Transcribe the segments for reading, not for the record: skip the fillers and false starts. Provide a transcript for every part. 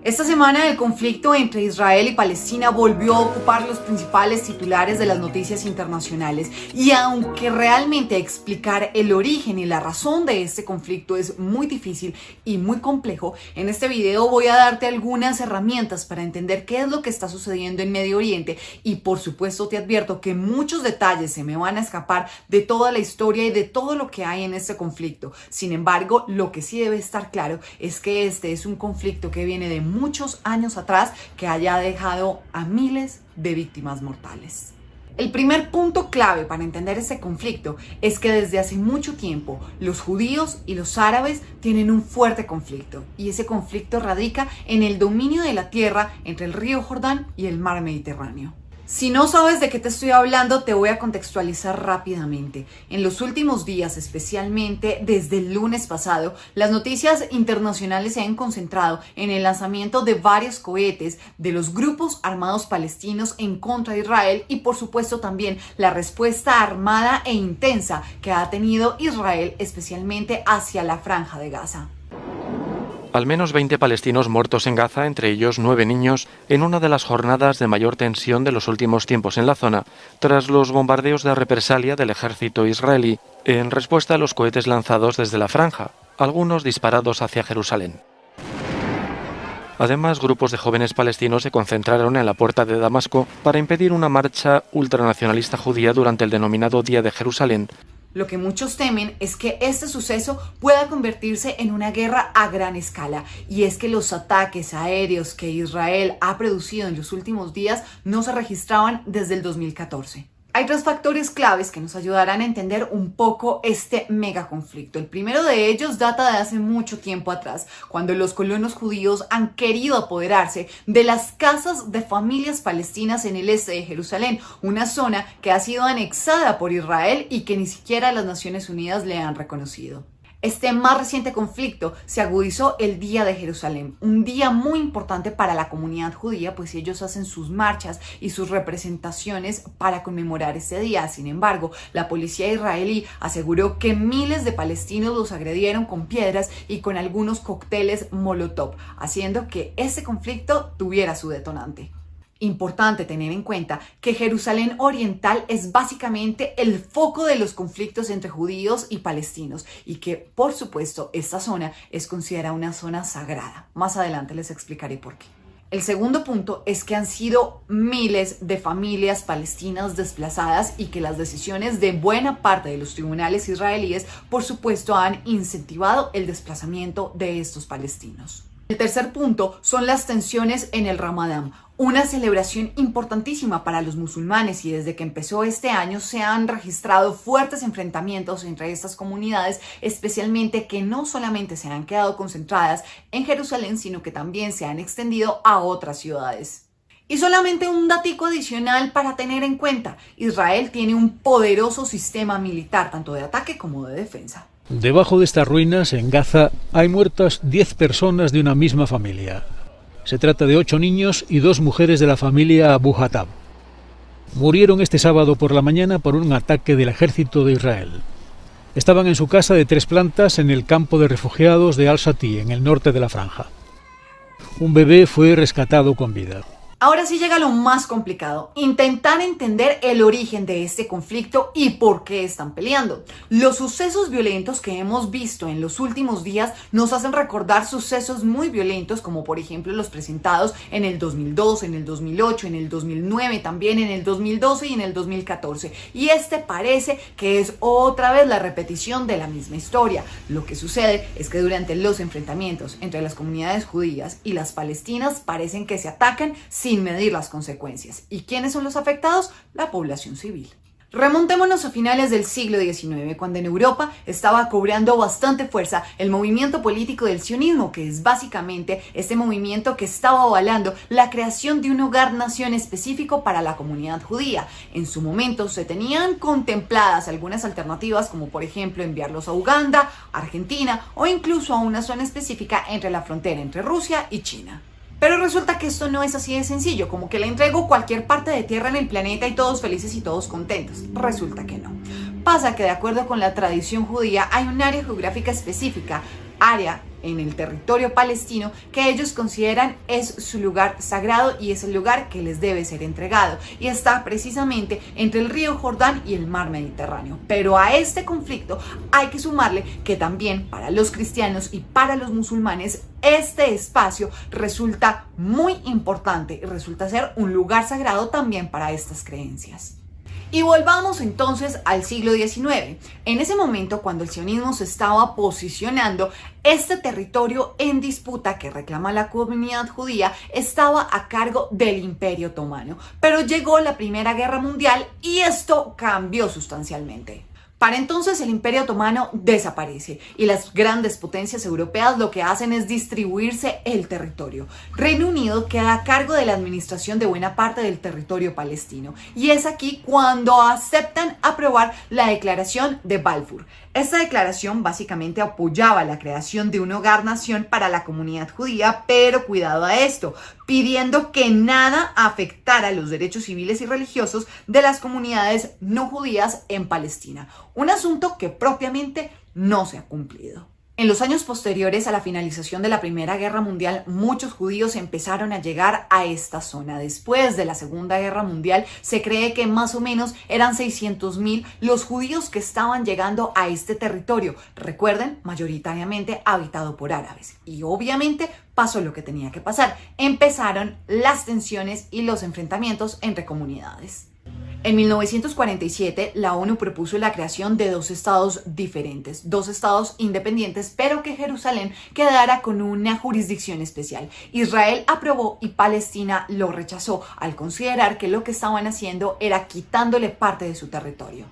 Esta semana el conflicto entre Israel y Palestina volvió a ocupar los principales titulares de las noticias internacionales y aunque realmente explicar el origen y la razón de este conflicto es muy difícil y muy complejo, en este video voy a darte algunas herramientas para entender qué es lo que está sucediendo en Medio Oriente y por supuesto te advierto que muchos detalles se me van a escapar de toda la historia y de todo lo que hay en este conflicto. Sin embargo, lo que sí debe estar claro es que este es un conflicto que viene de muchos años atrás que haya dejado a miles de víctimas mortales. El primer punto clave para entender este conflicto es que desde hace mucho tiempo los judíos y los árabes tienen un fuerte conflicto y ese conflicto radica en el dominio de la tierra entre el río Jordán y el mar Mediterráneo. Si no sabes de qué te estoy hablando, te voy a contextualizar rápidamente. En los últimos días, especialmente desde el lunes pasado, las noticias internacionales se han concentrado en el lanzamiento de varios cohetes de los grupos armados palestinos en contra de Israel y por supuesto también la respuesta armada e intensa que ha tenido Israel, especialmente hacia la Franja de Gaza. Al menos 20 palestinos muertos en Gaza, entre ellos 9 niños, en una de las jornadas de mayor tensión de los últimos tiempos en la zona, tras los bombardeos de represalia del ejército israelí en respuesta a los cohetes lanzados desde la franja, algunos disparados hacia Jerusalén. Además, grupos de jóvenes palestinos se concentraron en la puerta de Damasco para impedir una marcha ultranacionalista judía durante el denominado Día de Jerusalén. Lo que muchos temen es que este suceso pueda convertirse en una guerra a gran escala, y es que los ataques aéreos que Israel ha producido en los últimos días no se registraban desde el 2014. Hay tres factores claves que nos ayudarán a entender un poco este mega conflicto. El primero de ellos data de hace mucho tiempo atrás, cuando los colonos judíos han querido apoderarse de las casas de familias palestinas en el este de Jerusalén, una zona que ha sido anexada por Israel y que ni siquiera las Naciones Unidas le han reconocido. Este más reciente conflicto se agudizó el Día de Jerusalén, un día muy importante para la comunidad judía, pues ellos hacen sus marchas y sus representaciones para conmemorar este día. Sin embargo, la policía israelí aseguró que miles de palestinos los agredieron con piedras y con algunos cócteles Molotov, haciendo que este conflicto tuviera su detonante. Importante tener en cuenta que Jerusalén Oriental es básicamente el foco de los conflictos entre judíos y palestinos y que, por supuesto, esta zona es considerada una zona sagrada. Más adelante les explicaré por qué. El segundo punto es que han sido miles de familias palestinas desplazadas y que las decisiones de buena parte de los tribunales israelíes, por supuesto, han incentivado el desplazamiento de estos palestinos. El tercer punto son las tensiones en el Ramadán, una celebración importantísima para los musulmanes, y desde que empezó este año se han registrado fuertes enfrentamientos entre estas comunidades, especialmente que no solamente se han quedado concentradas en Jerusalén, sino que también se han extendido a otras ciudades. Y solamente un datico adicional para tener en cuenta: Israel tiene un poderoso sistema militar, tanto de ataque como de defensa. Debajo de estas ruinas, en Gaza, hay muertas 10 personas de una misma familia. Se trata de 8 niños y 2 mujeres de la familia Abu Hatab. Murieron este sábado por la mañana por un ataque del ejército de Israel. Estaban en su casa de 3 plantas en el campo de refugiados de Al-Shati, en el norte de la franja. Un bebé fue rescatado con vida. Ahora sí llega lo más complicado: intentar entender el origen de este conflicto y por qué están peleando. Los sucesos violentos que hemos visto en los últimos días nos hacen recordar sucesos muy violentos, como por ejemplo los presentados en el 2002, en el 2008, en el 2009, también en el 2012 y en el 2014. Y este parece que es otra vez la repetición de la misma historia. Lo que sucede es que durante los enfrentamientos entre las comunidades judías y las palestinas parecen que se atacan sin medir las consecuencias. ¿Y quiénes son los afectados? La población civil. Remontémonos a finales del siglo XIX, cuando en Europa estaba cobrando bastante fuerza el movimiento político del sionismo, que es básicamente este movimiento que estaba avalando la creación de un hogar-nación específico para la comunidad judía. En su momento se tenían contempladas algunas alternativas, como por ejemplo enviarlos a Uganda, Argentina o incluso a una zona específica entre la frontera entre Rusia y China. Pero resulta que esto no es así de sencillo, como que le entrego cualquier parte de tierra en el planeta y todos felices y todos contentos. Resulta que no. Pasa que de acuerdo con la tradición judía hay un área geográfica específica área en el territorio palestino que ellos consideran es su lugar sagrado y es el lugar que les debe ser entregado, y está precisamente entre el río Jordán y el mar Mediterráneo. Pero a este conflicto hay que sumarle que también para los cristianos y para los musulmanes este espacio resulta muy importante y resulta ser un lugar sagrado también para estas creencias. Y volvamos entonces al siglo XIX. En ese momento, cuando el sionismo se estaba posicionando, este territorio en disputa que reclama la comunidad judía estaba a cargo del Imperio Otomano. Pero llegó la Primera Guerra Mundial y esto cambió sustancialmente. Para entonces el Imperio Otomano desaparece y las grandes potencias europeas lo que hacen es distribuirse el territorio. Reino Unido queda a cargo de la administración de buena parte del territorio palestino, y es aquí cuando aceptan aprobar la Declaración de Balfour. Esta declaración básicamente apoyaba la creación de un hogar-nación para la comunidad judía, pero cuidado a esto, pidiendo que nada afectara los derechos civiles y religiosos de las comunidades no judías en Palestina, un asunto que propiamente no se ha cumplido. En los años posteriores a la finalización de la Primera Guerra Mundial, muchos judíos empezaron a llegar a esta zona. Después de la Segunda Guerra Mundial, se cree que más o menos eran 600.000 los judíos que estaban llegando a este territorio. Recuerden, mayoritariamente habitado por árabes. Y obviamente pasó lo que tenía que pasar. Empezaron las tensiones y los enfrentamientos entre comunidades. En 1947, la ONU propuso la creación de dos estados diferentes, dos estados independientes, pero que Jerusalén quedara con una jurisdicción especial. Israel aprobó y Palestina lo rechazó, al considerar que lo que estaban haciendo era quitándole parte de su territorio.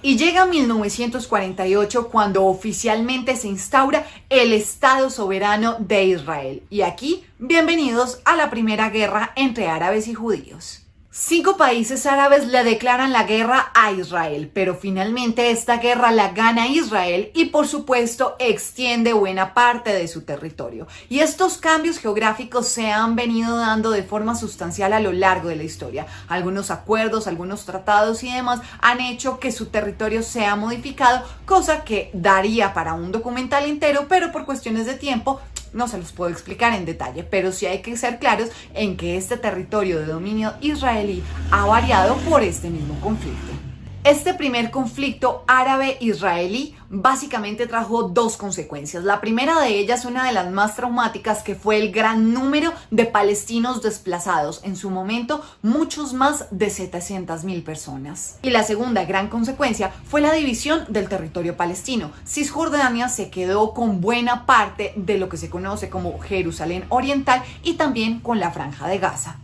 Y llega 1948 cuando oficialmente se instaura el Estado Soberano de Israel. Y aquí, bienvenidos a la primera guerra entre árabes y judíos. 5 países árabes le declaran la guerra a Israel, pero finalmente esta guerra la gana Israel y por supuesto extiende buena parte de su territorio. Y estos cambios geográficos se han venido dando de forma sustancial a lo largo de la historia. Algunos acuerdos, algunos tratados y demás han hecho que su territorio sea modificado, cosa que daría para un documental entero, pero por cuestiones de tiempo no se los puedo explicar en detalle, pero sí hay que ser claros en que este territorio de dominio israelí ha variado por este mismo conflicto. Este primer conflicto árabe-israelí básicamente trajo dos consecuencias. La primera de ellas, una de las más traumáticas, que fue el gran número de palestinos desplazados. En su momento, muchos más de 700.000 personas. Y la segunda gran consecuencia fue la división del territorio palestino. Cisjordania se quedó con buena parte de lo que se conoce como Jerusalén Oriental y también con la Franja de Gaza.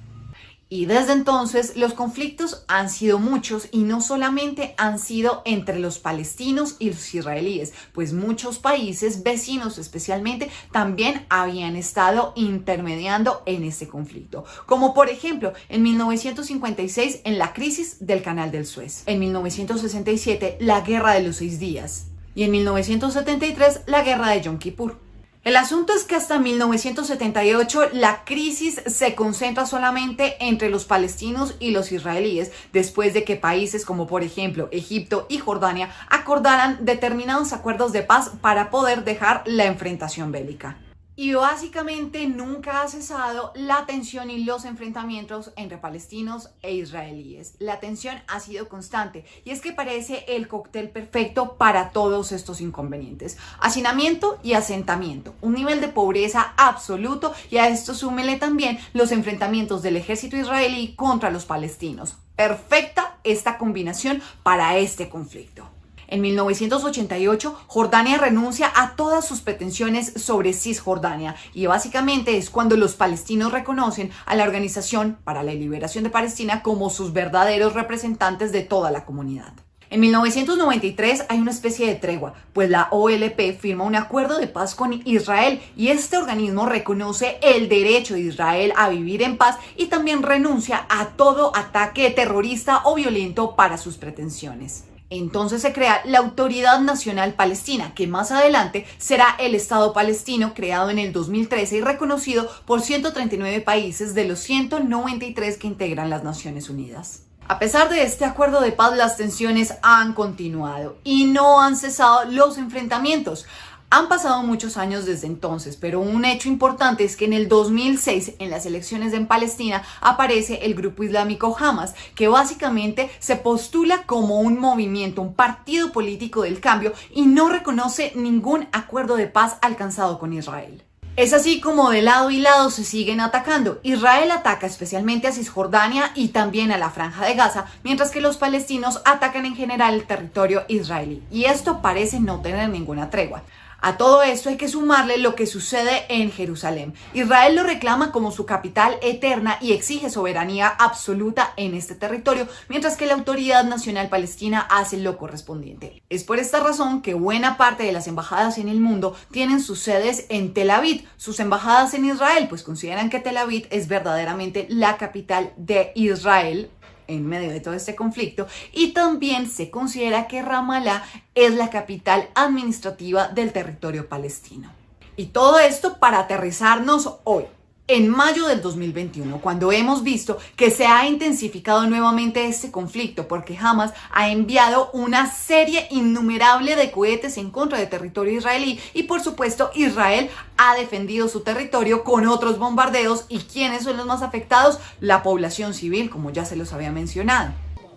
Y desde entonces los conflictos han sido muchos y no solamente han sido entre los palestinos y los israelíes, pues muchos países vecinos especialmente también habían estado intermediando en este conflicto, como por ejemplo en 1956 en la crisis del Canal del Suez, en 1967 la Guerra de los 6 días y en 1973 la Guerra de Yom Kippur. El asunto es que hasta 1978 la crisis se concentra solamente entre los palestinos y los israelíes, después de que países como por ejemplo Egipto y Jordania acordaran determinados acuerdos de paz para poder dejar la enfrentación bélica. Y básicamente nunca ha cesado la tensión y los enfrentamientos entre palestinos e israelíes. La tensión ha sido constante y es que parece el cóctel perfecto para todos estos inconvenientes. Hacinamiento y asentamiento, un nivel de pobreza absoluto, y a esto súmele también los enfrentamientos del ejército israelí contra los palestinos. Perfecta esta combinación para este conflicto. En 1988, Jordania renuncia a todas sus pretensiones sobre Cisjordania y básicamente es cuando los palestinos reconocen a la Organización para la Liberación de Palestina como sus verdaderos representantes de toda la comunidad. En 1993 hay una especie de tregua, pues la OLP firma un acuerdo de paz con Israel y este organismo reconoce el derecho de Israel a vivir en paz y también renuncia a todo ataque terrorista o violento para sus pretensiones. Entonces se crea la Autoridad Nacional Palestina, que más adelante será el Estado palestino, creado en el 2013 y reconocido por 139 países de los 193 que integran las Naciones Unidas. A pesar de este acuerdo de paz, las tensiones han continuado y no han cesado los enfrentamientos. Han pasado muchos años desde entonces, pero un hecho importante es que en el 2006, en las elecciones en Palestina, aparece el grupo islámico Hamas, que básicamente se postula como un movimiento, un partido político del cambio y no reconoce ningún acuerdo de paz alcanzado con Israel. Es así como de lado y lado se siguen atacando. Israel ataca especialmente a Cisjordania y también a la Franja de Gaza, mientras que los palestinos atacan en general el territorio israelí. Y esto parece no tener ninguna tregua. A todo esto hay que sumarle lo que sucede en Jerusalén. Israel lo reclama como su capital eterna y exige soberanía absoluta en este territorio, mientras que la Autoridad Nacional Palestina hace lo correspondiente. Es por esta razón que buena parte de las embajadas en el mundo tienen sus sedes en Tel Aviv. Sus embajadas en Israel pues consideran que Tel Aviv es verdaderamente la capital de Israel en medio de todo este conflicto, y también se considera que Ramallah es la capital administrativa del territorio palestino. Y todo esto para aterrizarnos hoy, en mayo del 2021, cuando hemos visto que se ha intensificado nuevamente este conflicto porque Hamas ha enviado una serie innumerable de cohetes en contra del territorio israelí y por supuesto Israel ha defendido su territorio con otros bombardeos. ¿Y quiénes son los más afectados? La población civil, como ya se los había mencionado.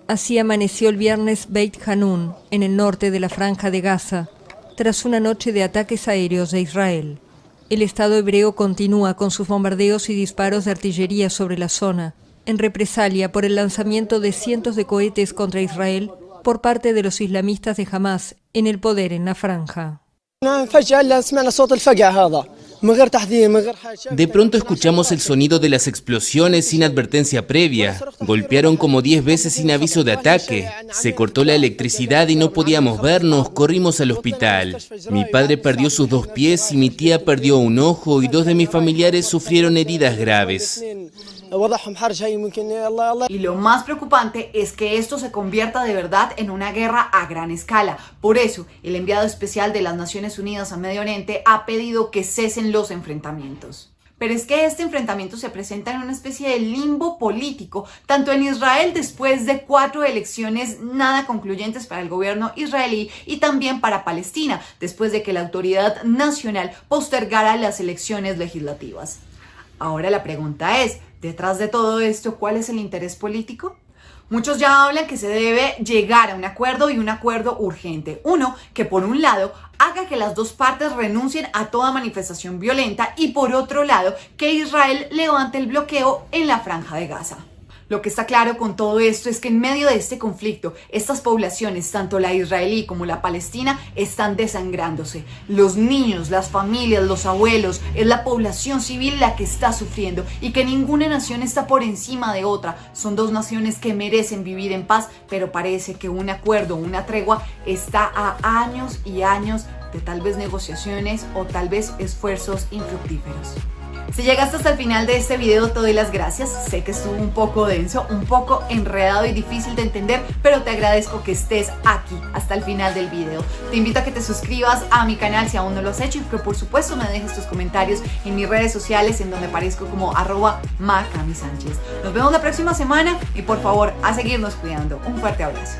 Así amaneció el viernes Beit Hanun, en el norte de la Franja de Gaza, tras una noche de ataques aéreos de Israel. El Estado hebreo continúa con sus bombardeos y disparos de artillería sobre la zona, en represalia por el lanzamiento de cientos de cohetes contra Israel por parte de los islamistas de Hamas en el poder en la franja. De pronto escuchamos el sonido de las explosiones sin advertencia previa. Golpearon como 10 veces sin aviso de ataque. Se cortó la electricidad y no podíamos vernos. Corrimos al hospital. Mi padre perdió sus 2 pies y mi tía perdió un ojo y 2 de mis familiares sufrieron heridas graves. Y lo más preocupante es que esto se convierta de verdad en una guerra a gran escala. Por eso, el enviado especial de las Naciones Unidas a Medio Oriente ha pedido que cesen los enfrentamientos. Pero es que este enfrentamiento se presenta en una especie de limbo político, tanto en Israel después de 4 elecciones nada concluyentes para el gobierno israelí y también para Palestina, después de que la Autoridad Nacional postergara las elecciones legislativas. Ahora la pregunta es, detrás de todo esto, ¿cuál es el interés político? Muchos ya hablan que se debe llegar a un acuerdo y un acuerdo urgente. Uno, que por un lado haga que las dos partes renuncien a toda manifestación violenta y por otro lado que Israel levante el bloqueo en la Franja de Gaza. Lo que está claro con todo esto es que en medio de este conflicto, estas poblaciones, tanto la israelí como la palestina, están desangrándose. Los niños, las familias, los abuelos, es la población civil la que está sufriendo y que ninguna nación está por encima de otra. Son 2 naciones que merecen vivir en paz, pero parece que un acuerdo, una tregua, está a años y años de tal vez negociaciones o tal vez esfuerzos infructíferos. Si llegaste hasta el final de este video, te doy las gracias. Sé que estuvo un poco denso, un poco enredado y difícil de entender, pero te agradezco que estés aquí hasta el final del video. Te invito a que te suscribas a mi canal si aún no lo has hecho y que por supuesto me dejes tus comentarios en mis redes sociales en donde aparezco como @macamisánchez. Nos vemos la próxima semana y por favor a seguirnos cuidando. Un fuerte abrazo.